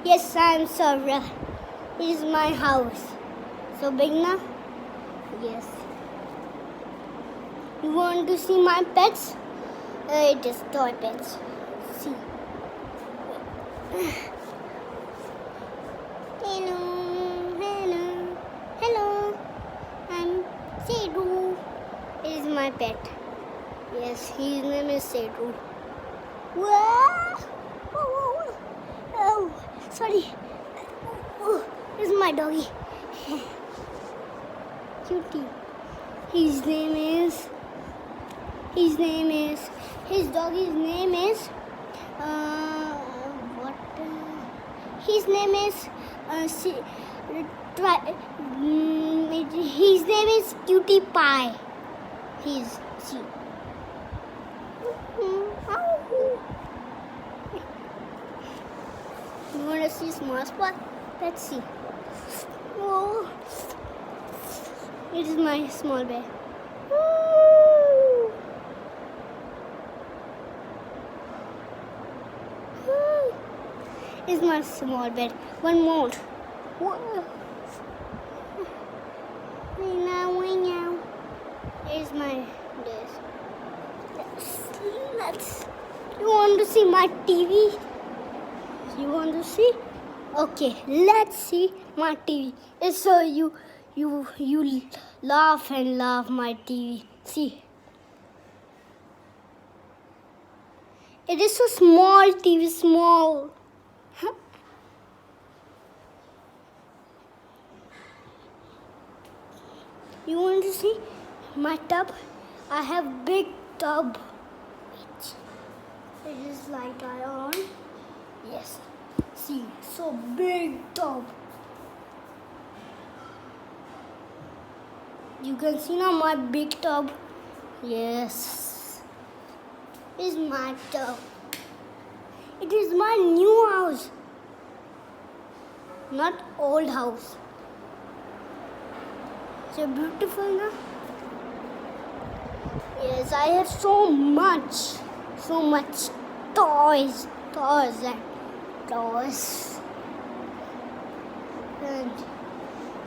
Yes, I'm Sarah. It is my house. So big now? Yes. You want to see my pets? It is toy pets. See. Hello, hello, hello. I'm Sedu. It is my pet. Yes, his name is Sedu. Whoa! Oh, sorry. Oh, this is my doggy. Cutie. His doggy's name is, what? His name is, his name is Cutie Pie. He's, see. You want to see small spot? Let's see. Oh, it is my small bear. It's my small bear. One more. Now. Here's my desk. Let's. You want to see my TV? You want to see? Okay, let's see my TV. It's so you laugh and laugh my TV. See. It is so small TV, small. Huh? You want to see my tub? I have big tub. It is light on. Yes. See, so big tub. You can see now my big tub. Yes. It's my tub. It is my new house. Not old house. So beautiful now. Yes, I have so much toys and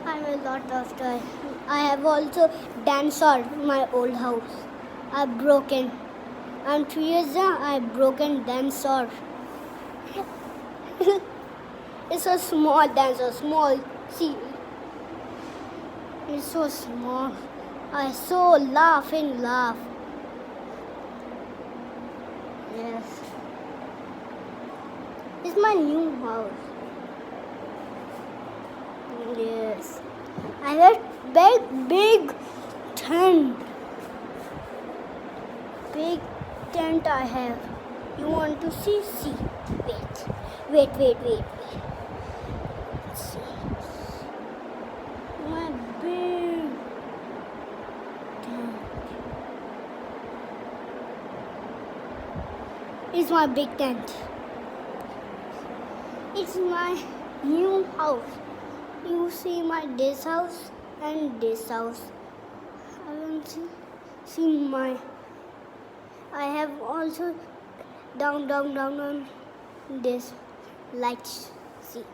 I have a lot of toys. I have also dinosaur in my old house. I've broken. I'm 3 years old. I've broken dinosaur. It's a small dinosaur. Small. See. It's so small. I so laugh and laugh. Yes. It's my new house. Yes. I have big tent. Big tent I have. You want to see? See. Wait. Let's see. My big tent. It's my big tent. It's my new house. You see this house and this house. I want to see my. I have also down this lights. See.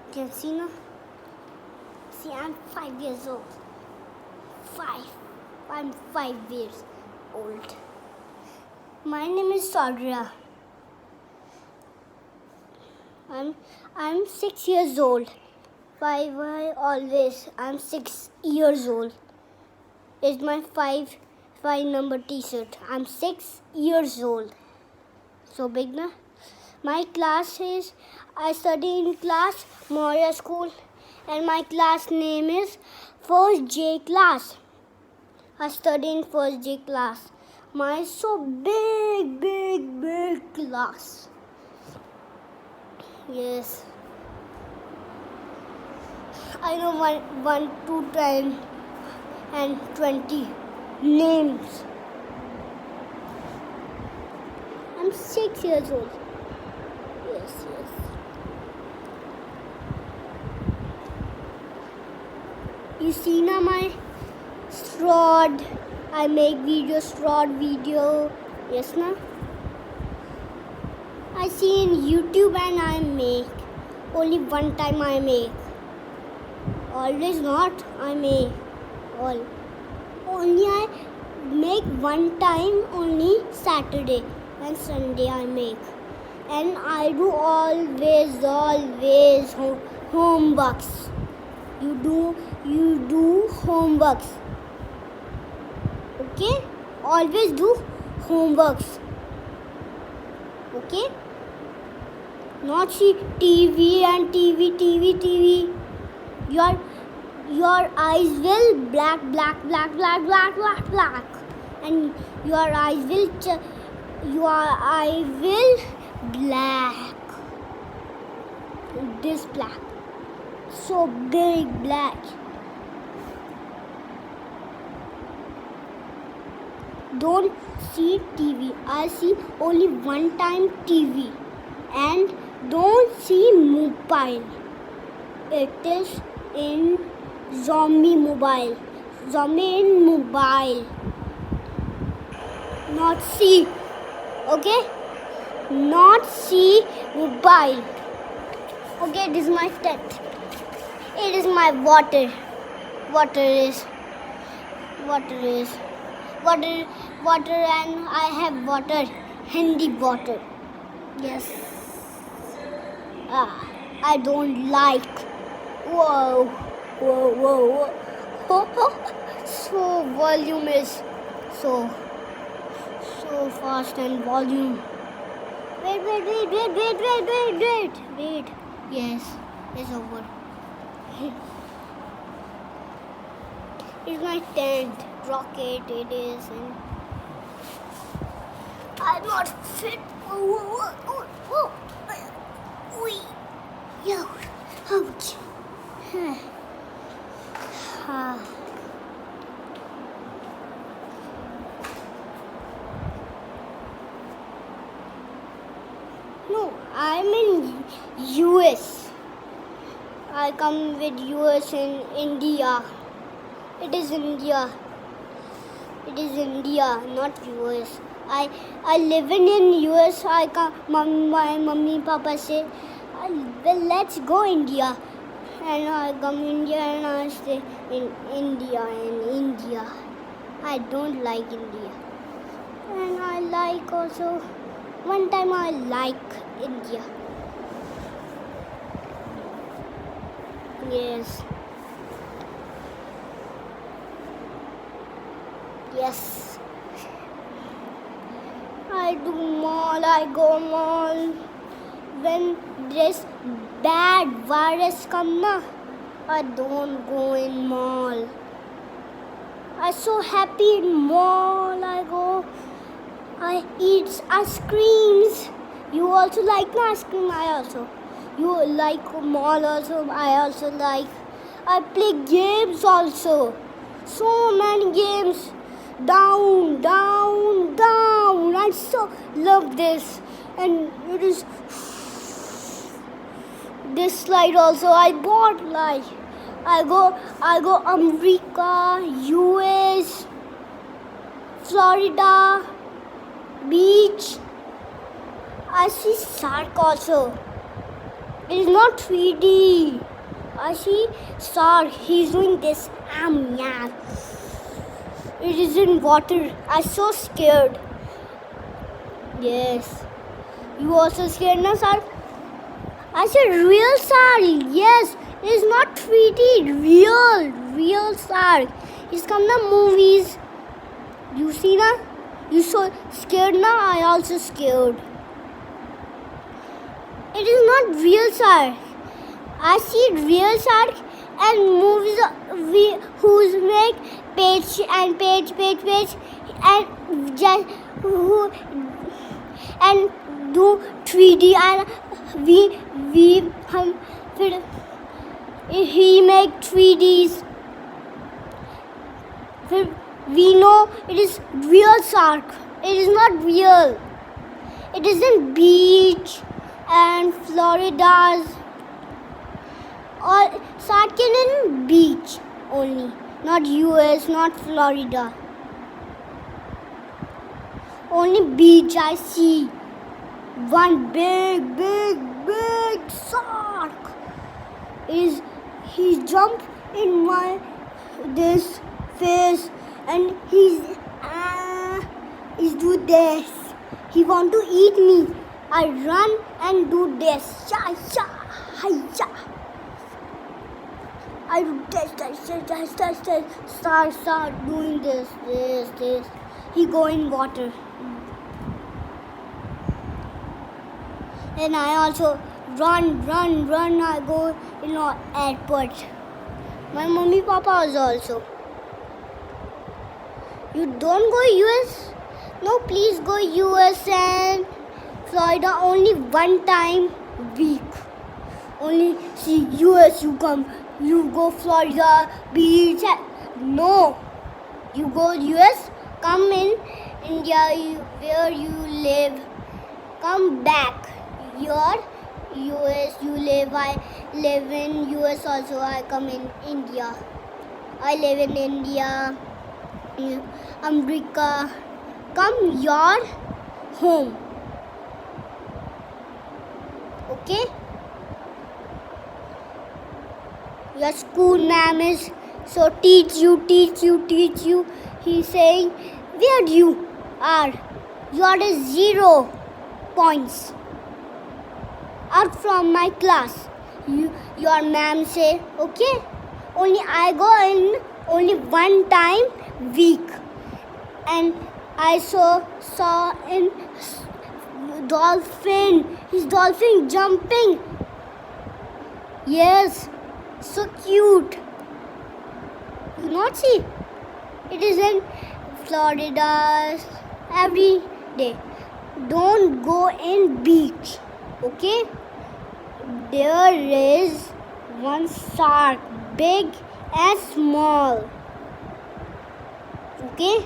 You can see now. See, I'm 5 years old. I'm 5 years old. My name is Sadra. I'm 6 years old. I'm 6 years old. It's my 5 number T-shirt. I'm 6 years old. So big na. My class is, I study in class Moria School, and my class name is First J class. I study in First J class. My so big class. Yes. I know 1, 2, 10 and 20 names. I'm 6 years old. Yes. You see now my straw. I make straw video. Yes, na? see in YouTube and I make. Only one time I make. Always not I make. Only I make one time, only Saturday and Sunday I make. And I do always homeworks. You do homeworks. Okay? Always do homeworks. Okay? Not see TV and TV. Your eyes will black, and your eye will black. This black, so big black. Don't see TV. I see only one time TV, and don't see mobile. It is in zombie in mobile. Not see. Okay? Not see mobile. Okay, this is my tent. It is my water. Water, and I have water. Handy water. Yes. I don't like. Whoa. So volume is so fast and volume. Wait. Yes, it's over. It's my tent. Rocket it is, and I'm not fit. Yo, ouch. No, I'm in US. I come with US in India. It is India, not US. I live in US. My mummy, papa say, well, let's go India. And I come India and I stay in India. I don't like India. And I like also, one time I like India. Yes. I do mall, I go mall. When this bad virus come na, I don't go in mall. I'm so happy in mall. I go, I eat ice creams. You also like ice cream? I also. You like mall also? I also like. I play games also. So many games. Down. I so love this. And it is this slide also. I bought like. I go America, US, Florida, beach. I see shark also. It is not 3D. I see shark. He's doing this. Yeah. It is in water. I'm so scared. Yes. You also scared na shark? I said real shark. Yes. It is not 3D. Real shark. It's come na movies. You see na? You so scared na? I also scared. It is not real shark. I see real shark and movies who's make page and and do 3D and he make 3Ds. We know it is real shark. It is not real. It is in beach and Florida's. Or shark in beach only, not US, not Florida. Only beach I see. one big shark. He jumped in my this face and he's do this. He want to eat me. I run and do this. Sha, hi-ya. I do this. Start doing this. He go in water. And I also run. I go in airport. My mommy, papa is also. You don't go US? No, please go US and Florida only one time week. Only see US you come. You go Florida beach. No, you go US. Come in India where you live. Come back. Your US you live. I live in US also. I come in India. I live in India. America. Come your home. Okay? Your school ma'am is so teach you. He's saying where you are. You are 0 points. Out from my class. Your ma'am say okay. Only I go in only one time week. And I saw in dolphin. His dolphin jumping. Yes, so cute. You not see? It is in Florida every day. Don't go in beach. Okay? There is one shark, big and small. Okay?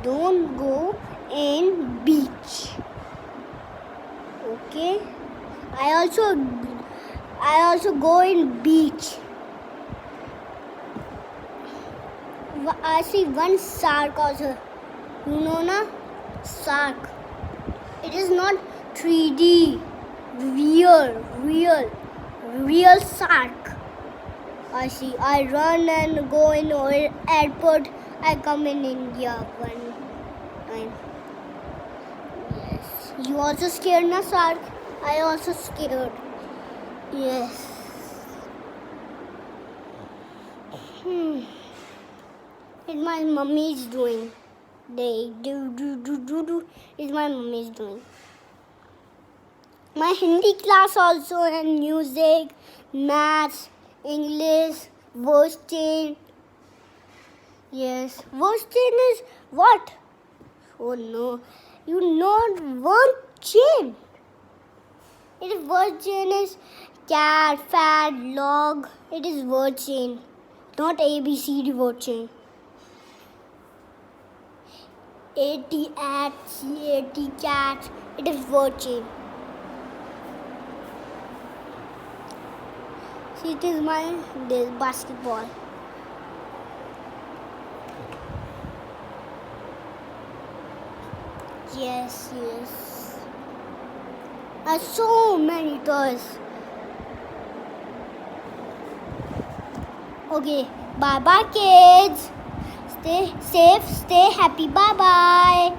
Don't go in beach. Okay? I also go in beach. I see one shark also. You know na? Shark. It is not 3D. Real shark. I see. I run and go in airport. I come in India one time. Yes. You also scared na shark? I also scared. Yes. It's my mummy's doing. They do. It's my mummy's doing. My Hindi class also and music, maths, English, verse chain. Yes, verse chain is what? Oh no, you know word chain. It is word chain is cat, fat, log. It is word chain, not ABCD word chain. AT, CAT, cat. It is word chain. See, it is this basketball. Yes. So many toys. Okay, bye kids. Stay safe, stay happy. Bye.